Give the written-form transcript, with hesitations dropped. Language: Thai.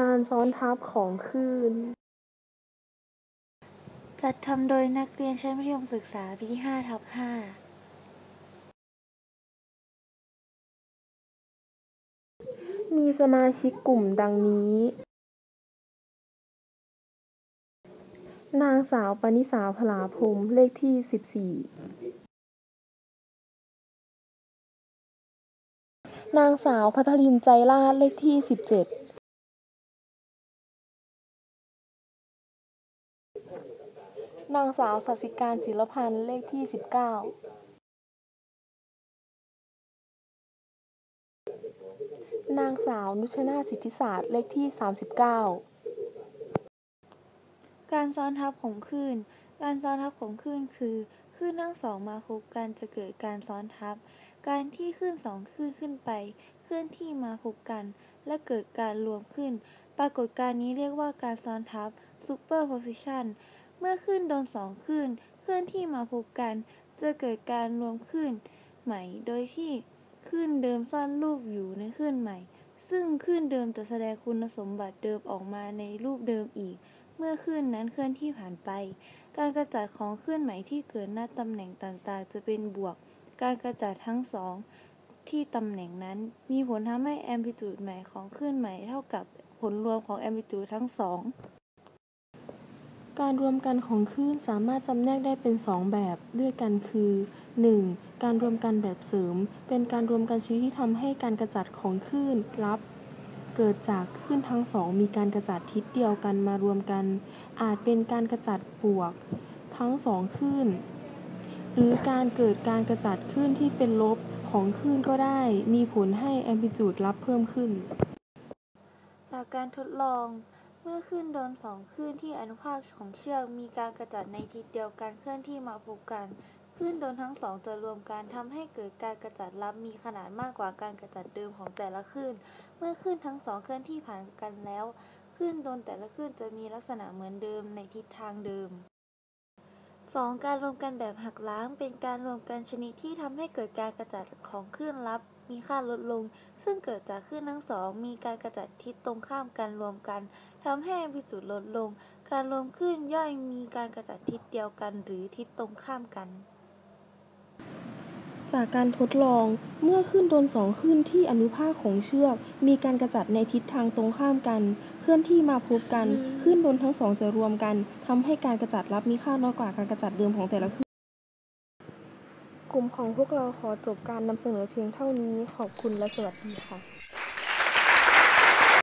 การซ้อนทับของคลื่นจัดทำโดยนักเรียนชั้นมัธยมศึกษาปีที่ 5/5 มีสมาชิกกลุ่มดังนี้ นางสาวปณิสา พลาพรหม เลขที่ 14 นางสาวภัทริน ใจราช เลขที่ 17 นางสาวสัสิการ ศิลพันธ์ เลขที่ 19 นางสาวนุชนาถ สิทธิศาสตร์ เลขที่ 39 การซ้อนทับของคลื่น การซ้อนทับของคลื่นคือคลื่นทั้งสองมาพบกันจะเกิดการซ้อนทับ การที่คลื่นสองคลื่นขึ้นไปเคลื่อนที่มาพบกันและเกิดการรวมขึ้น ปรากฏการณ์นี้เรียกว่าการซ้อนทับ superposition เมื่อคลื่นโดนสองคลื่นเคลื่อนที่มาพบกันจะเกิดการรวมคลื่นใหม่โดยที่คลื่นเดิมซ่อนรูปอยู่ในคลื่นใหม่ซึ่งคลื่นเดิมจะแสดงคุณสมบัติเดิมออกมาในรูปเดิมอีกเมื่อคลื่นนั้นเคลื่อนที่ผ่านไปการกระจัดของคลื่นใหม่ที่เกิดณตำแหน่งต่างๆจะเป็นบวกการกระจัดทั้งสองที่ตำแหน่งนั้นมีผลทำให้แอมพลิจูดใหม่ของคลื่นใหม่เท่ากับผลรวมของแอมพลิจูดทั้งสองการรวมกันของคลื่นสามารถจำแนกได้เป็น2แบบด้วยกันคือ 1. การรวมกันแบบเสริมเป็นการรวมกันชนิดที่ทำให้การกระจัดของคลื่นลับเกิดจากคลื่นทั้งสองมีการกระจัดทิศเดียวกันมารวมกันอาจเป็นการกระจัดบวกทั้งสองคลื่นหรือการเกิดการกระจัดคลื่นที่เป็นลบของคลื่นก็ได้มีผลให้แอมพลิจูดลับเพิ่มขึ้นจากการทดลองเมื่อคลื่นโดนสองคลื่นที่อนุภาคของเชือกมีการกระจัดในทิศเดียวกันเคลื่อนที่มาพบกันคลื่นโดนทั้งสองจะรวมกันทำให้เกิดการกระจัดลับมีขนาดมากกว่าการกระจัดเดิมของแต่ละคลื่นเมื่อคลื่นทั้งสองเคลื่อนที่ผ่านกันแล้วคลื่นโดนแต่ละคลื่นจะมีลักษณะเหมือนเดิมในทิศทางเดิม 2. การรวมกันแบบหักล้างเป็นการรวมกันชนิดที่ทำให้เกิดการกระจัดของคลื่นลับมีค่าลดลงซึ่งเกิดจากคลื่นทั้งสองมีการกระจัดทิศตรงข้ามกันรวมกันทำให้แอมพลิจูดลดลงการรวมคลื่นย่อยมีการกระจัดทิศเดียวกันหรือทิศตรงข้ามกันจากการทดลองเมื่อคลื่นโดนสองคลื่นที่อนุภาคของเชือกมีการกระจัดในทิศทางตรงข้ามกันเคลื่อนที่มาพบกันคลื่นโดนทั้งสองจะรวมกันทำให้การกระจัดลับมีค่าน้อยกว่าการกระจัดเดิมของแต่ละคลื่นกลุ่มของพวกเราขอจบการนำเสนอเพียงเท่านี้ขอบคุณและสวัสดีค่ะ